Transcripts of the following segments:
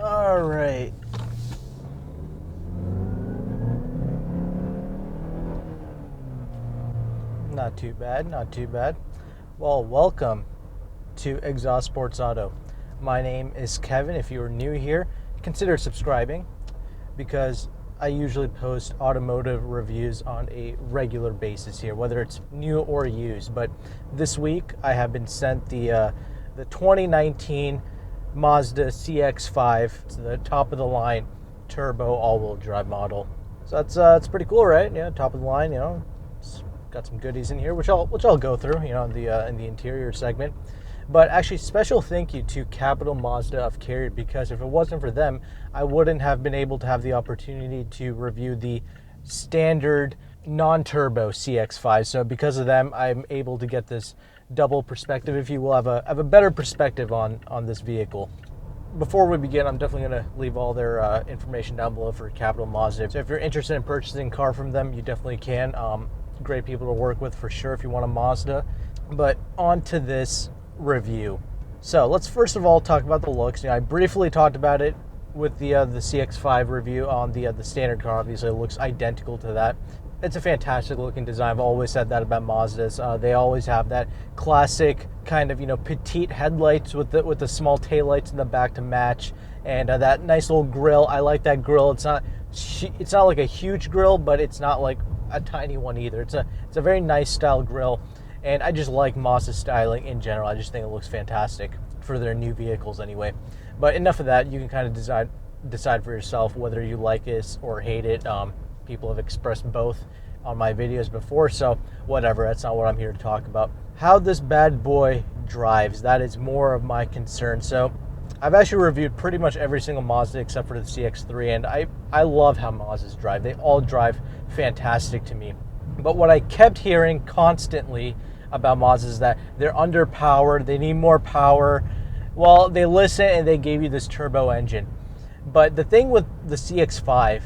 All right. Not too bad, not too bad. Well, welcome to Exhaust Sports Auto. My name is Kevin. If you are new here, consider subscribing because I usually post automotive reviews on a regular basis here, whether it's new or used. But this week I have been sent the 2019 Mazda CX5. It's the top of the line turbo all-wheel drive model. So that's pretty cool, right? Yeah, top of the line. It's got some goodies in here, which I'll go through. In the interior segment. But actually, special thank you to Capital Mazda of Cary, because if it wasn't for them, I wouldn't have been able to have the opportunity to review the standard non-turbo CX5. So because of them, I'm able to get this double perspective, if you will, have a better perspective on this vehicle. Before we begin, I'm definitely going to leave all their information down below for Capital Mazda. So if you're interested in purchasing a car from them, you definitely can. Great people to work with for sure if you want a Mazda. But on to this review. So let's first of all talk about the looks. I briefly talked about it with the CX5 review on the standard car. Obviously, it looks identical to that. It's a fantastic looking design. I've always said that about Mazdas. They always have that classic kind of petite headlights with the small taillights in the back to match, and that nice little grille. I like that grille. It's not like a huge grille, but it's not like a tiny one either. It's a very nice style grille. And I just like Mazda styling in general. I just think it looks fantastic for their new vehicles anyway. But enough of that. You can kind of decide for yourself whether you like it or hate it. People have expressed both on my videos before, so whatever. That's not what I'm here to talk about. How this bad boy drives, that is more of my concern. So I've actually reviewed pretty much every single Mazda except for the CX-3, and I love how Mazdas drive. They all drive fantastic to me. But what I kept hearing constantly about Mazda is that they're underpowered, they need more power. Well, they listen and they gave you this turbo engine. But the thing with the CX5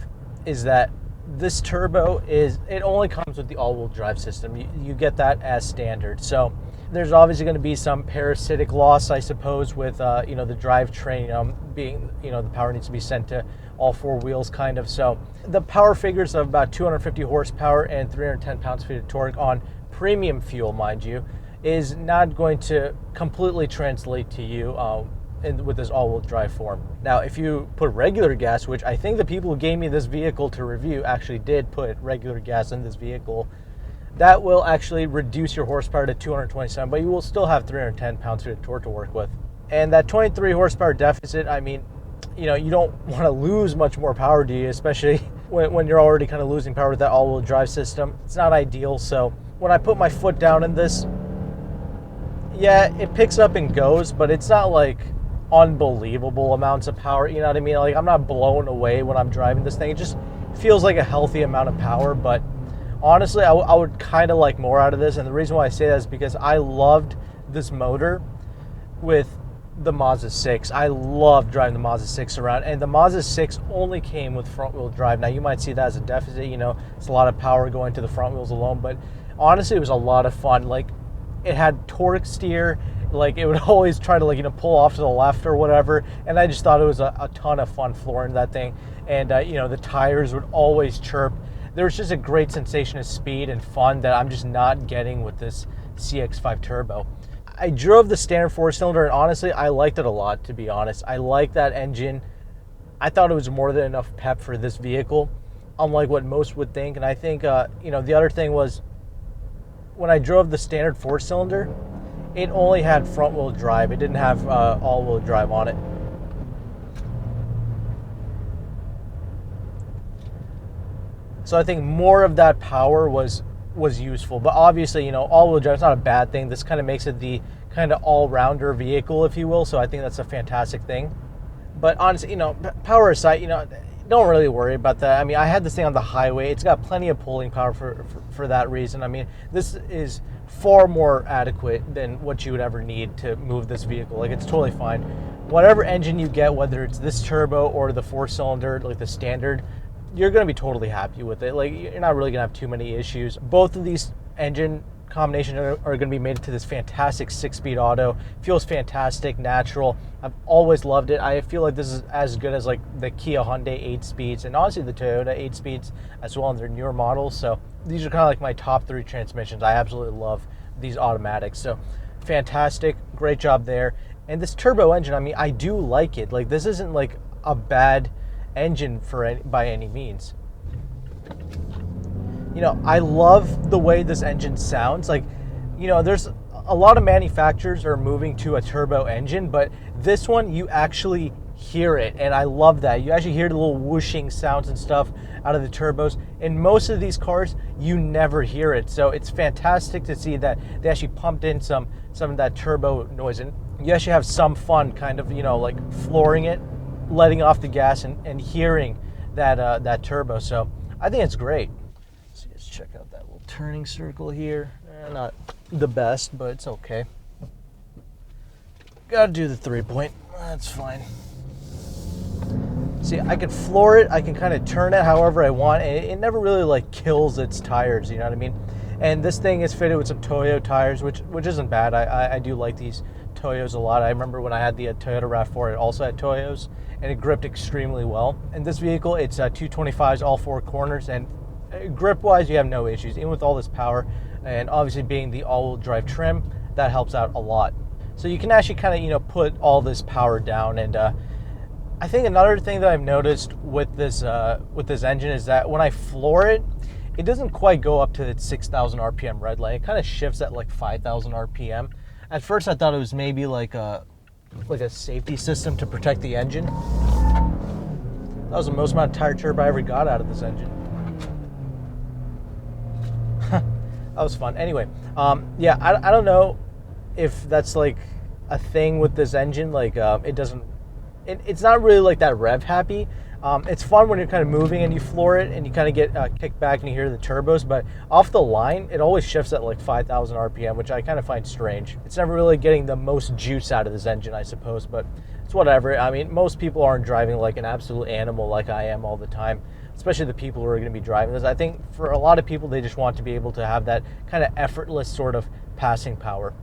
is that this turbo it only comes with the all-wheel drive system. You get that as standard. So there's obviously going to be some parasitic loss, I suppose, with the drivetrain being the power needs to be sent to all four wheels kind of. So the power figures of about 250 horsepower and 310 pounds-feet of torque on premium fuel, mind you, is not going to completely translate to you with this all-wheel drive form. Now, if you put regular gas, which I think the people who gave me this vehicle to review actually did put regular gas in this vehicle, that will actually reduce your horsepower to 227, but you will still have 310 pounds-feet of torque to work with. And that 23 horsepower deficit, I mean, you don't want to lose much more power, do you? Especially when you're already kind of losing power with that all-wheel drive system. It's not ideal. So when I put my foot down in this, yeah, it picks up and goes, but it's not like unbelievable amounts of power. You know what I mean? Like, I'm not blown away when I'm driving this thing. It just feels like a healthy amount of power. But honestly, I would kind of like more out of this. And the reason why I say that is because I loved this motor with the Mazda 6. I love driving the Mazda 6 around, and the Mazda 6 only came with front-wheel drive. Now, you might see that as a deficit. It's a lot of power going to the front wheels alone, but honestly, it was a lot of fun. Like, it had torque steer. Like, it would always try to pull off to the left or whatever, and I just thought it was a ton of fun flooring that thing. And the tires would always chirp. There was just a great sensation of speed and fun that I'm just not getting with this CX5 Turbo. I drove the standard four-cylinder, and honestly, I liked it a lot, to be honest. I like that engine. I thought it was more than enough pep for this vehicle, unlike what most would think. And I think, the other thing was, when I drove the standard four-cylinder, it only had front-wheel drive. It didn't have all-wheel drive on it. So I think more of that power was useful. But obviously, all-wheel drive is not a bad thing. This kind of makes it the kind of all-rounder vehicle, if you will. So I think that's a fantastic thing. But honestly, power aside, don't really worry about that. I mean, I had this thing on the highway. It's got plenty of pulling power for that reason. I mean, this is far more adequate than what you would ever need to move this vehicle. Like, it's totally fine. Whatever engine you get, whether it's this turbo or the four-cylinder, like the standard, you're going to be totally happy with it. Like, you're not really going to have too many issues. Both of these engine combination are going to be made to this fantastic 6-speed auto. Feels fantastic, natural. I've always loved it. I feel like this is as good as like the Kia Hyundai 8 speeds and honestly the Toyota 8 speeds as well in their newer models. So these are kind of like my top 3 transmissions. I absolutely love these automatics. So fantastic, great job there. And this turbo engine, I mean, I do like it. Like this isn't like a bad engine by any means. You know, I love the way this engine sounds. Like, you know, there's a lot of manufacturers are moving to a turbo engine, but this one, you actually hear it. And I love that. You actually hear the little whooshing sounds and stuff out of the turbos. In most of these cars, you never hear it. So it's fantastic to see that they actually pumped in some of that turbo noise. And you actually have some fun kind of, you know, like flooring it, letting off the gas and hearing that turbo. So I think it's great. So let's check out that little turning circle here. Not the best, but it's okay. Gotta do the 3-point. That's fine. See, I can floor it. I can kind of turn it however I want. And it never really like kills its tires. You know what I mean? And this thing is fitted with some Toyo tires, which isn't bad. I do like these Toyos a lot. I remember when I had the Toyota RAV4, it also had Toyos, and it gripped extremely well. In this vehicle, it's 225s all 4 corners, and grip-wise, you have no issues, even with all this power. And obviously, being the all-wheel drive trim, that helps out a lot. So you can actually kind of, you know, put all this power down. And I think another thing that I've noticed with this engine is that when I floor it, it doesn't quite go up to its 6,000 RPM red line. It kind of shifts at like 5,000 RPM. At first, I thought it was maybe like a safety system to protect the engine. That was the most amount of tire chirp I ever got out of this engine. That was fun. Anyway, yeah, I don't know if that's like a thing with this engine. Like, it's not really like that rev happy. It's fun when you're kind of moving and you floor it and you kind of get kicked back and you hear the turbos, but off the line, it always shifts at like 5,000 RPM, which I kind of find strange. It's never really getting the most juice out of this engine, I suppose, but it's whatever. I mean, most people aren't driving like an absolute animal like I am all the time, especially the people who are going to be driving this. I think for a lot of people, they just want to be able to have that kind of effortless sort of passing power.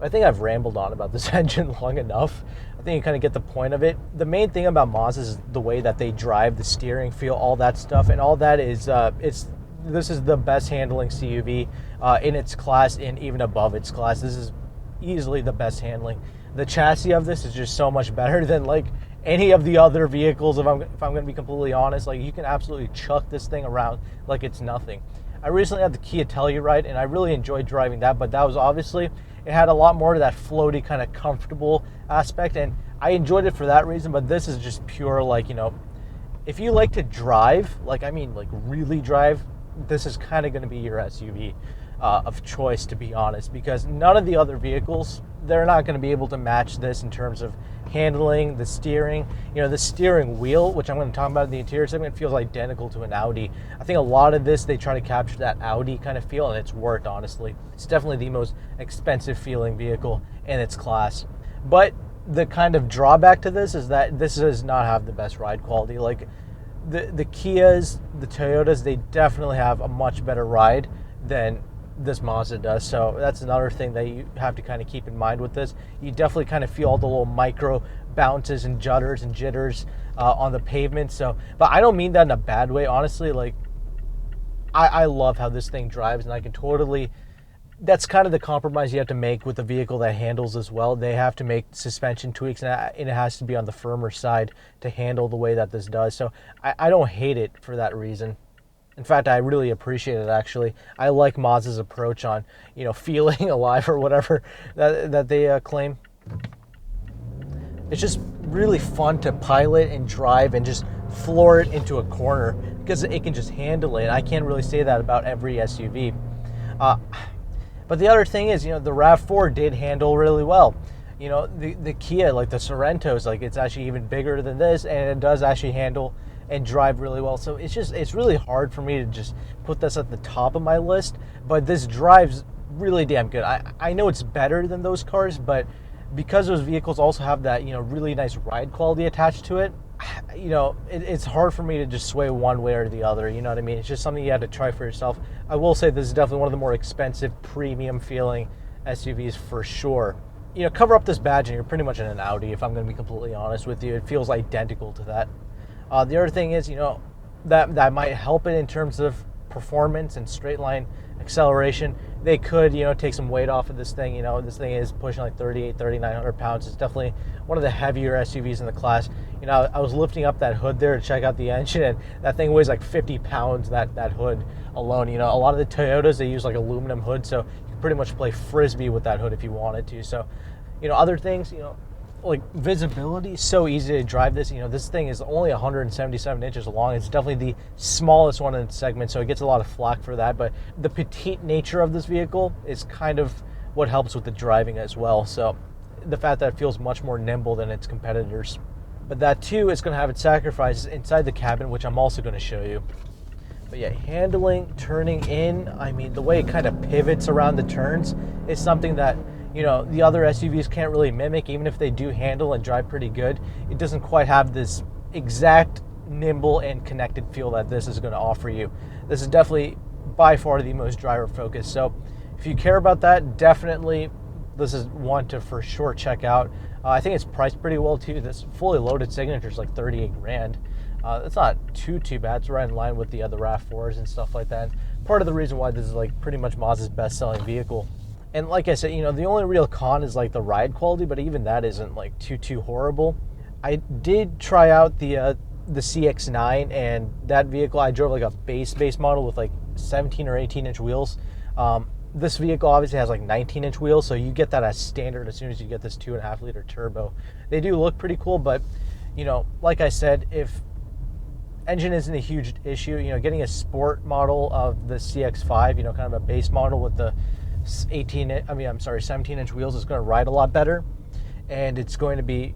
I think I've rambled on about this engine long enough. I think you kind of get the point of it. The main thing about Mazda is the way that they drive, the steering feel, all that stuff, and all that is, this is the best handling CUV in its class and even above its class. This is easily the best handling. The chassis of this is just so much better than like any of the other vehicles, if I'm going to be completely honest. Like, you can absolutely chuck this thing around like it's nothing. I recently had the Kia Telluride, and I really enjoyed driving that, but that was obviously, it had a lot more of that floaty kind of comfortable aspect, and I enjoyed it for that reason. But this is just pure, like, you know, if you like to drive, like, I mean, like really drive, this is kind of going to be your SUV of choice, to be honest, because none of the other vehicles, they're not going to be able to match this in terms of handling, the steering. You know, the steering wheel, which I'm going to talk about in the interior segment, feels identical to an Audi. I think a lot of this, they try to capture that Audi kind of feel, and it's worked, honestly. It's definitely the most expensive feeling vehicle in its class. But the kind of drawback to this is that this does not have the best ride quality. Like, the Kias, the Toyotas, they definitely have a much better ride than this Mazda does. So that's another thing that you have to kind of keep in mind with this. You definitely kind of feel all the little micro bounces and judders and jitters on the pavement. So, but I don't mean that in a bad way, honestly. Like, I love how this thing drives, and I can totally, that's kind of the compromise you have to make with a vehicle that handles as well. They have to make suspension tweaks, and it has to be on the firmer side to handle the way that this does. So I don't hate it for that reason. In fact, I really appreciate it, actually. I like Mazda's approach on, you know, feeling alive or whatever that they claim. It's just really fun to pilot and drive and just floor it into a corner because it can just handle it. I can't really say that about every SUV. But the other thing is, you know, the RAV4 did handle really well. You know, the Kia, like the Sorrento's, like, it's actually even bigger than this, and it does actually handle and drive really well. So it's really hard for me to just put this at the top of my list, but this drives really damn good. I know it's better than those cars, but because those vehicles also have that, you know, really nice ride quality attached to it, it's hard for me to just sway one way or the other. You know what I mean? It's just something you had to try for yourself. I will say this is definitely one of the more expensive, premium feeling SUVs for sure. Cover up this badge and you're pretty much in an Audi, if I'm going to be completely honest with you. It feels identical to that. The other thing is, that might help it in terms of performance and straight line acceleration. They could, take some weight off of this thing. This thing is pushing like 3,900 pounds. It's definitely one of the heavier SUVs in the class. I was lifting up that hood there to check out the engine, and that thing weighs like 50 pounds, that hood alone. A lot of the Toyotas, they use like aluminum hood, so you can pretty much play Frisbee with that hood if you wanted to. So, other things, like visibility, so easy to drive this. This thing is only 177 inches long. It's definitely the smallest one in its segment, so it gets a lot of flack for that. But the petite nature of this vehicle is kind of what helps with the driving as well. So the fact that it feels much more nimble than its competitors. But that too is going to have its sacrifices inside the cabin, which I'm also going to show you. But yeah, handling, turning in, the way it kind of pivots around the turns is something that the other SUVs can't really mimic. Even if they do handle and drive pretty good, it doesn't quite have this exact nimble and connected feel that this is going to offer you. This is definitely by far the most driver focused. So if you care about that, definitely this is one to for sure check out. I think it's priced pretty well too. This fully loaded Signature is like 38 grand. It's not too bad. It's right in line with the other RAV4s and stuff like that. Part of the reason why this is like pretty much Mazda's best-selling vehicle. And like I said, the only real con is like the ride quality, but even that isn't like too horrible. I did try out the CX9, and that vehicle, I drove like a base model with like 17 or 18 inch wheels. This vehicle obviously has like 19 inch wheels, so you get that as standard as soon as you get this 2.5 liter turbo. They do look pretty cool, but like I said, if engine isn't a huge issue, getting a sport model of the CX5, kind of a base model with the 17 inch wheels is going to ride a lot better, and it's going to be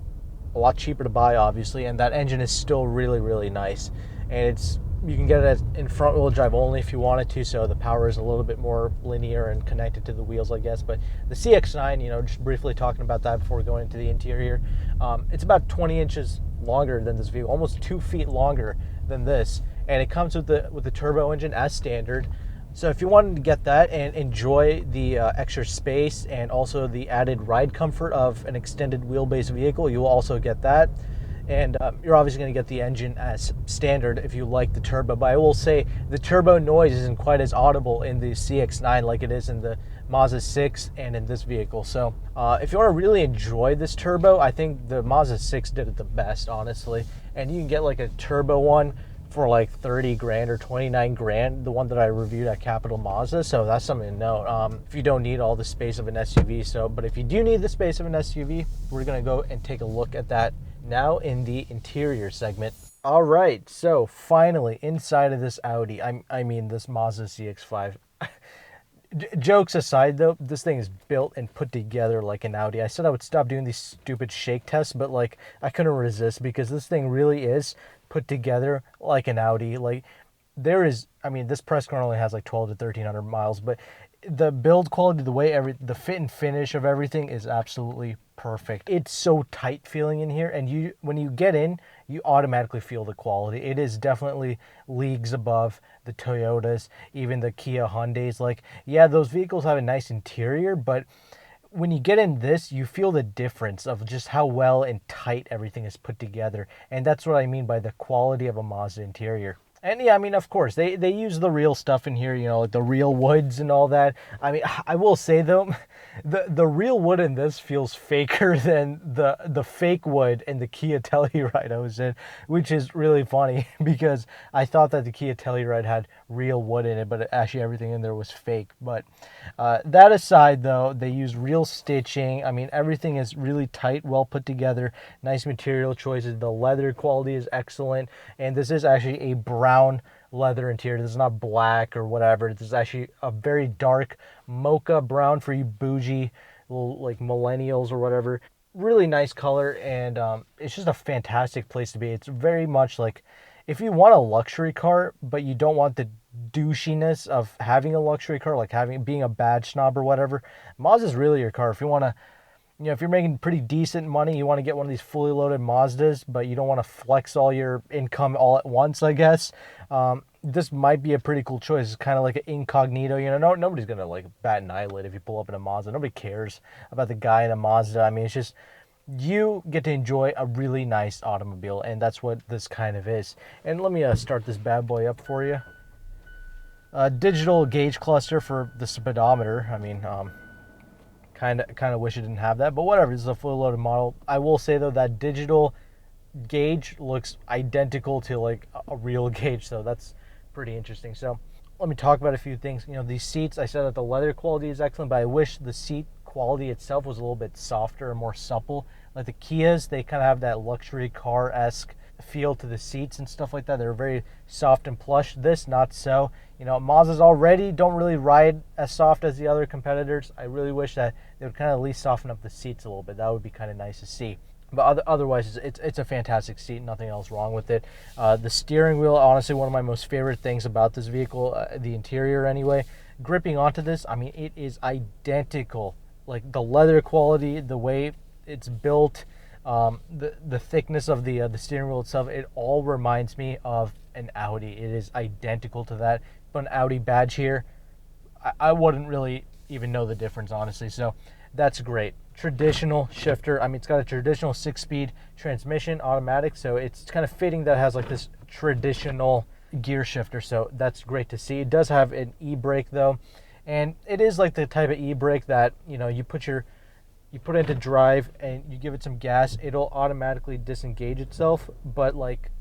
a lot cheaper to buy, obviously, and that engine is still really nice, and you can get it in front wheel drive only if you wanted to, so the power is a little bit more linear and connected to the wheels, I guess. But the CX9, just briefly talking about that before going into the interior, it's about 20 inches longer than this vehicle, almost 2 feet longer than this, and it comes with the turbo engine as standard. So if you wanted to get that and enjoy the extra space and also the added ride comfort of an extended wheelbase vehicle, you will also get that. And you're obviously going to get the engine as standard if you like the turbo. But I will say the turbo noise isn't quite as audible in the CX-9 like it is in the Mazda 6 and in this vehicle. So if you want to really enjoy this turbo, I think the Mazda 6 did it the best, honestly. And you can get like a turbo one for like 30 grand or 29 grand, the one that I reviewed at Capital Mazda. So that's something to note if you don't need all the space of an SUV. But if you do need the space of an SUV, we're going to go and take a look at that now in the interior segment. All right, so finally inside of this Audi, this Mazda CX-5. Jokes aside though, this thing is built and put together like an Audi. I said I would stop doing these stupid shake tests, but like I couldn't resist because this thing really is put together like an Audi. Like there is, this press car only has like 12 to 1300 miles, but the build quality, the way the fit and finish of everything is absolutely perfect. It's so tight feeling in here, and when you get in, you automatically feel the quality. It is definitely leagues above the Toyotas, even the Kia Hyundais. Like, yeah, those vehicles have a nice interior, but when you get in this, you feel the difference of just how well and tight everything is put together. And that's what I mean by the quality of a Mazda interior. And yeah, of course, they use the real stuff in here, like the real woods and all that. I will say though, the real wood in this feels faker than the fake wood in the Kia Telluride I was in, which is really funny because I thought that the Kia Telluride had real wood in it, but actually everything in there was fake. But that aside though, they use real stitching. Everything is really tight, well put together, nice material choices. The leather quality is excellent, and this is actually a brown leather interior. This is not black or whatever. This is actually a very dark mocha brown for you bougie little like millennials or whatever. Really nice color, and it's just a fantastic place to be. It's very much like if you want a luxury car but you don't want the douchiness of having a luxury car, like being a badge snob or whatever, Mazda's really your car. If you want to you know, if you're making pretty decent money, you want to get one of these fully loaded Mazdas, but you don't want to flex all your income all at once, I guess. This might be a pretty cool choice. It's kind of like an incognito, you know, nobody's going to like bat an eyelid if you pull up in a Mazda. Nobody cares about the guy in a Mazda. I mean, it's just, you get to enjoy a really nice automobile, and that's what this kind of is. And let me start this bad boy up for you. Digital gauge cluster for the speedometer. I mean, kind of wish it didn't have that, but whatever. This is a fully loaded model. I will say though that digital gauge looks identical to like a real gauge, so that's pretty interesting. So let me talk about a few things. You know, these seats, I said that the leather quality is excellent, but I wish the seat quality itself was a little bit softer and more supple. Like the Kias, they kind of have that luxury car-esque feel to the seats and stuff like that. They're very soft and plush. This, not so. You know, Mazdas already don't really ride as soft as the other competitors. I really wish that they would kind of at least soften up the seats a little bit. That would be kind of nice to see. But otherwise, it's a fantastic seat. Nothing else wrong with it. The steering wheel, honestly, one of my most favorite things about this vehicle, the interior anyway. Gripping onto this, I mean, it is identical. Like the leather quality, the way it's built, the thickness of the steering wheel itself, it all reminds me of an Audi. It is identical to that. But an Audi badge here, I wouldn't really even know the difference, honestly. So that's great. Traditional shifter. I mean, it's got a traditional 6-speed transmission, automatic. So it's kind of fitting that it has like this traditional gear shifter. So that's great to see. It does have an e-brake though. And it is like the type of e-brake that, you know, you put it into drive and you give it some gas, it'll automatically disengage itself, but like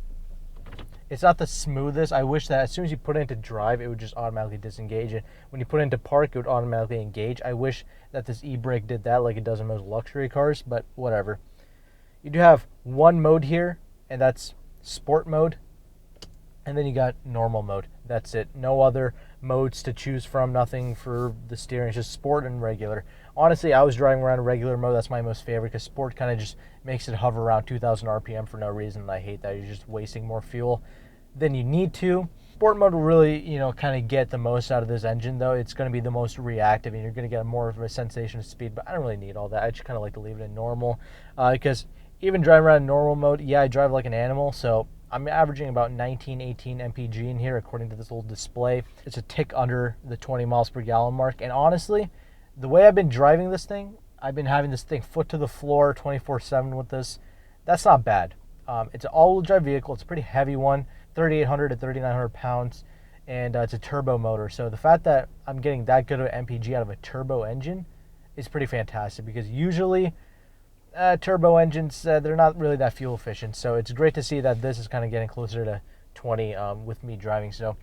it's not the smoothest. I wish that as soon as you put it into drive, it would just automatically disengage it. When you put it into park, it would automatically engage. I wish that this e-brake did that like it does in most luxury cars, but whatever. You do have one mode here, and that's sport mode. And then you got normal mode. That's it. No other modes to choose from. Nothing for the steering. It's just sport and regular. Honestly, I was driving around in regular mode. That's my most favorite because sport kind of just makes it hover around 2,000 RPM for no reason. And I hate that. You're just wasting more fuel than you need to. Sport mode will really, you know, kind of get the most out of this engine, though. It's going to be the most reactive, and you're going to get more of a sensation of speed. But I don't really need all that. I just kind of like to leave it in normal because even driving around in normal mode, yeah, I drive like an animal, so I'm averaging about 19, 18 mpg in here according to this little display. It's a tick under the 20 miles per gallon mark. And honestly, the way I've been driving this thing, I've been having this thing foot to the floor 24/7 with this. That's not bad. It's an all-wheel drive vehicle. It's a pretty heavy one, 3,800 to 3,900 pounds, and it's a turbo motor. So the fact that I'm getting that good of an MPG out of a turbo engine is pretty fantastic because usually turbo engines, they're not really that fuel efficient. So it's great to see that this is kind of getting closer to 20 with me driving. So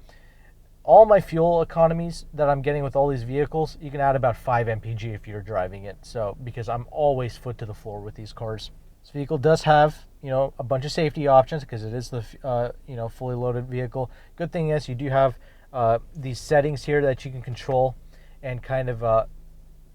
all my fuel economies that I'm getting with all these vehicles, you can add about 5 mpg if you're driving it. So because I'm always foot to the floor with these cars. This vehicle does have, you know, a bunch of safety options because it is the, you know, fully loaded vehicle. Good thing is you do have these settings here that you can control and kind of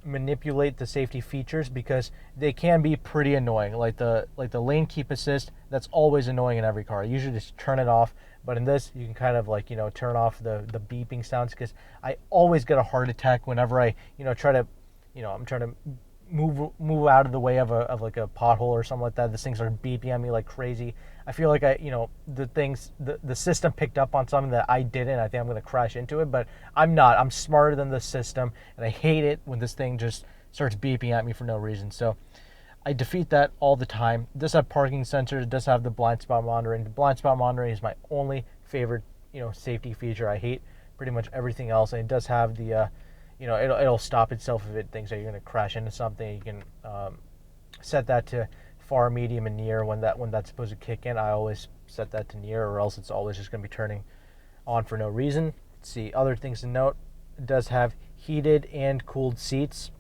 manipulate the safety features because they can be pretty annoying. Like the lane keep assist, that's always annoying in every car. I usually just turn it off, but in this you can kind of like, you know, turn off the beeping sounds because I always get a heart attack whenever I, you know, try to, you know, I'm trying to move out of the way of like a pothole or something like that. This thing starts beeping at me like crazy. I feel like the system picked up on something that I didn't. I think I'm going to crash into it, but I'm not. I'm smarter than the system, and I hate it when this thing just starts beeping at me for no reason. So I defeat that all the time. It does have parking sensors. It does have the blind spot monitoring. The blind spot monitoring is my only favorite, you know, safety feature. I hate pretty much everything else, and it does have the you know, it'll stop itself if it thinks that you're going to crash into something. You can set that to far, medium, and near when that's supposed to kick in. I always set that to near, or else it's always just going to be turning on for no reason. Let's see, other things to note. It does have heated and cooled seats,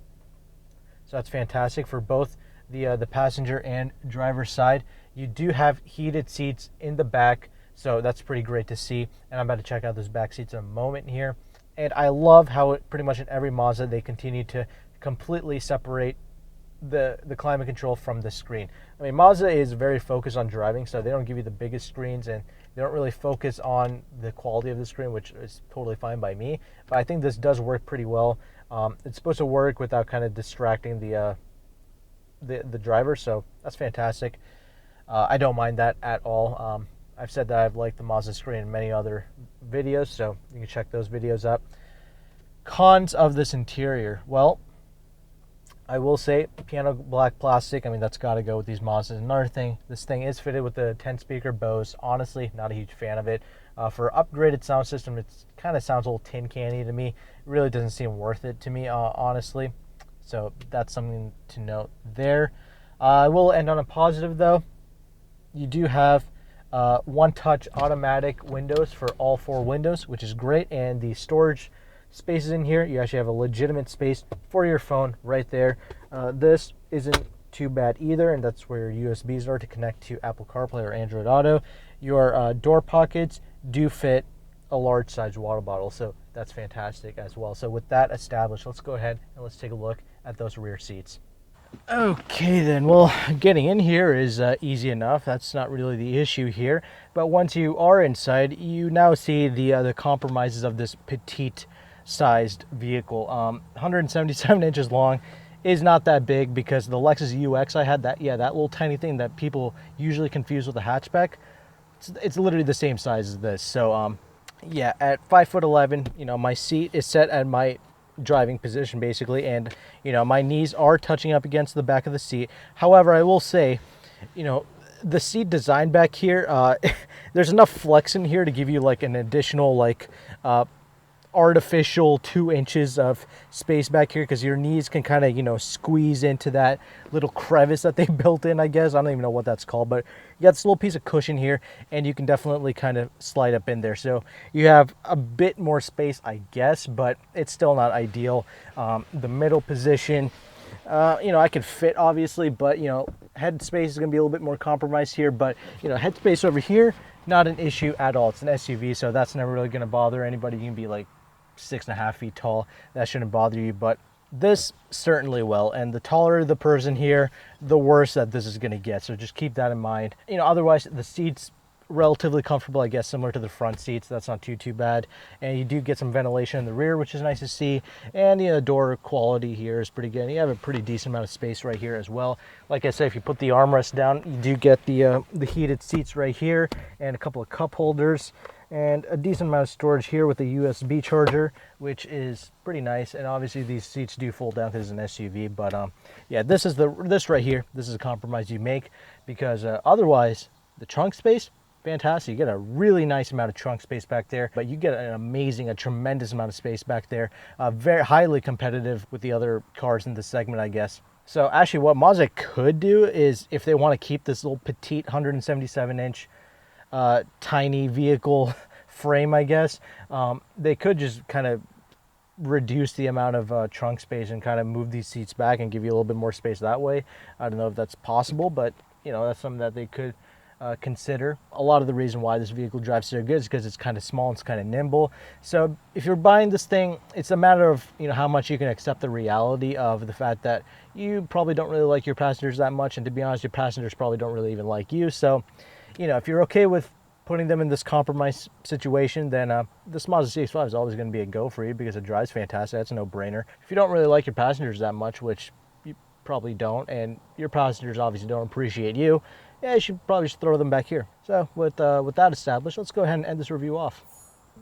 so that's fantastic for both the passenger and driver side. You do have heated seats in the back, so that's pretty great to see. And I'm about to check out those back seats in a moment here. And I love how it pretty much in every Mazda they continue to completely separate the climate control from the screen. I mean, Mazda is very focused on driving, so they don't give you the biggest screens and they don't really focus on the quality of the screen, which is totally fine by me. But I think this does work pretty well. It's supposed to work without kind of distracting the the driver, so that's fantastic. I don't mind that at all. I've said that I've liked the Mazda screen in many other videos, so you can check those videos up. Cons of this interior. Well, I will say piano black plastic. I mean, that's got to go with these Mazdas. Another thing, this thing is fitted with a 10-speaker Bose. Honestly, not a huge fan of it. For upgraded sound system, it kind of sounds a little tin canny to me. It really doesn't seem worth it to me, honestly. So that's something to note there. I will end on a positive, though. You do have one-touch automatic windows for all 4 windows, which is great. And the storage spaces in here, you actually have a legitimate space for your phone right there. This isn't too bad either, and that's where your USBs are to connect to Apple CarPlay or Android Auto. Your door pockets do fit a large size water bottle, so that's fantastic as well. So with that established, let's go ahead and let's take a look at those rear seats. Okay then, well, getting in here is easy enough. That's not really the issue here, but once you are inside, you now see the compromises of this petite sized vehicle. 177 inches long is not that big, because the Lexus UX I had, that little tiny thing that people usually confuse with a hatchback, it's literally the same size as this. So yeah, at 5'11", you know, my seat is set at my driving position basically, and you know, my knees are touching up against the back of the seat. However, I will say, you know, the seat design back here, there's enough flex in here to give you like an additional like artificial 2 inches of space back here, because your knees can kind of, you know, squeeze into that little crevice that they built in, I guess. I don't even know what that's called, but you got this little piece of cushion here, and you can definitely kind of slide up in there. So you have a bit more space, I guess, but it's still not ideal. The middle position, you know, I could fit obviously, but you know, head space is going to be a little bit more compromised here. But you know, head space over here, not an issue at all. It's an SUV, so that's never really going to bother anybody. You can be like 6.5 feet tall, that shouldn't bother you, but this certainly will. And the taller the person here, the worse that this is going to get, so just keep that in mind. You know, otherwise the seats relatively comfortable, I guess, similar to the front seats. That's not too bad, and you do get some ventilation in the rear, which is nice to see. And you know, the door quality here is pretty good. You have a pretty decent amount of space right here as well. Like I said, if you put the armrest down, you do get the heated seats right here, and a couple of cup holders, and a decent amount of storage here with a USB charger, which is pretty nice. And obviously these seats do fold down because it's an SUV, but yeah, this right here, this is a compromise you make, because otherwise the trunk space, fantastic. You get a really nice amount of trunk space back there, but you get a tremendous amount of space back there. Very highly competitive with the other cars in this segment, I guess. So actually what Mazda could do is, if they want to keep this little petite 177-inch tiny vehicle frame, I guess, they could just kind of reduce the amount of trunk space and kind of move these seats back and give you a little bit more space that way. I don't know if that's possible, but you know, that's something that they could consider. A lot of the reason why this vehicle drives so good is because it's kind of small and it's kind of nimble. So if you're buying this thing, it's a matter of, you know, how much you can accept the reality of the fact that you probably don't really like your passengers that much, and to be honest, your passengers probably don't really even like you. So you know, if you're okay with putting them in this compromise situation, then this Mazda CX-5 is always going to be a go for you, because it drives fantastic. That's a no-brainer. If you don't really like your passengers that much, which you probably don't, and your passengers obviously don't appreciate you, yeah, you should probably just throw them back here. So with that established, let's go ahead and end this review off.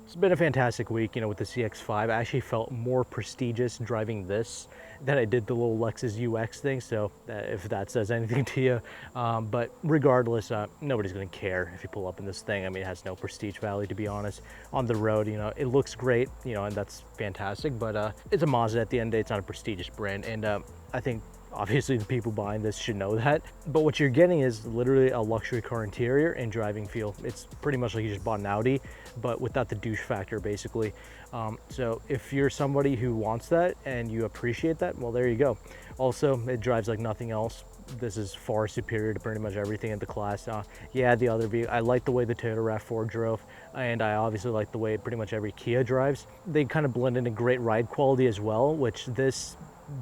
It's been a fantastic week, you know, with the CX-5. I actually felt more prestigious driving this than I did the little Lexus UX thing, so if that says anything to you. But regardless, nobody's going to care if you pull up in this thing. I mean, it has no prestige value, to be honest. On the road, you know, it looks great, you know, and that's fantastic, but it's a Mazda at the end of the day. It's not a prestigious brand, and I think obviously the people buying this should know that. But what you're getting is literally a luxury car interior and driving feel. It's pretty much like you just bought an Audi, but without the douche factor, basically. So if you're somebody who wants that and you appreciate that, well, there you go. Also, it drives like nothing else. This is far superior to pretty much everything in the class. Yeah, the other vehicle, I like the way the Toyota RAV4 drove, and I obviously like the way pretty much every Kia drives. They kind of blend into great ride quality as well, which this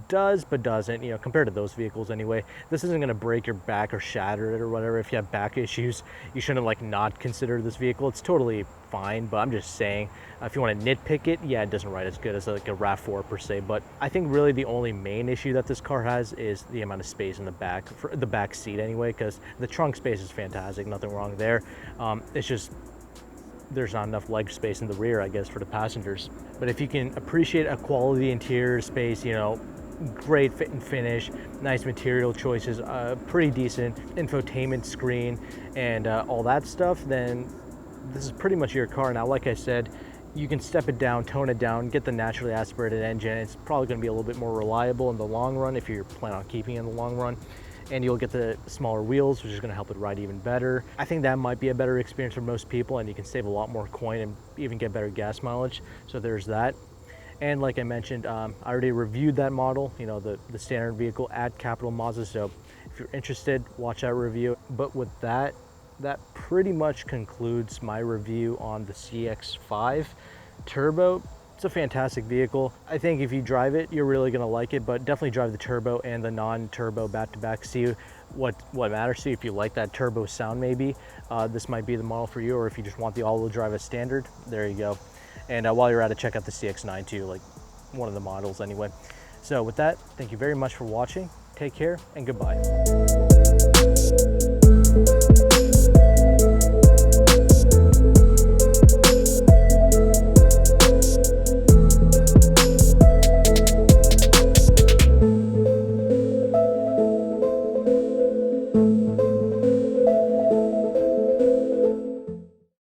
does but doesn't, you know, compared to those vehicles anyway. This isn't going to break your back or shatter it or whatever. If you have back issues, you shouldn't like not consider this vehicle. It's totally fine, but I'm just saying, if you want to nitpick it, yeah, it doesn't ride as good as like a RAV4 per se. But I think really the only main issue that this car has is the amount of space in the back, for the back seat anyway, because the trunk space is fantastic, nothing wrong there. It's just there's not enough leg space in the rear, I guess, for the passengers. But if you can appreciate a quality interior space, you know, great fit and finish, nice material choices, pretty decent infotainment screen, and all that stuff, then this is pretty much your car. Now, like I said, you can step it down, tone it down, get the naturally aspirated engine. It's probably going to be a little bit more reliable in the long run if you're planning on keeping it in the long run. And you'll get the smaller wheels, which is going to help it ride even better. I think that might be a better experience for most people, and you can save a lot more coin and even get better gas mileage. So there's that. And like I mentioned, I already reviewed that model, you know, the standard vehicle at Capital Mazda. So if you're interested, watch that review. But with that pretty much concludes my review on the CX5 Turbo. It's a fantastic vehicle. I think if you drive it, you're really gonna like it, but definitely drive the turbo and the non-turbo back-to-back. See what matters to you. If you like that turbo sound, maybe this might be the model for you, or if you just want the all-wheel drive as standard, there you go. And while you're at it, check out the CX9 too, like one of the models anyway. So with that, thank you very much for watching. Take care and goodbye.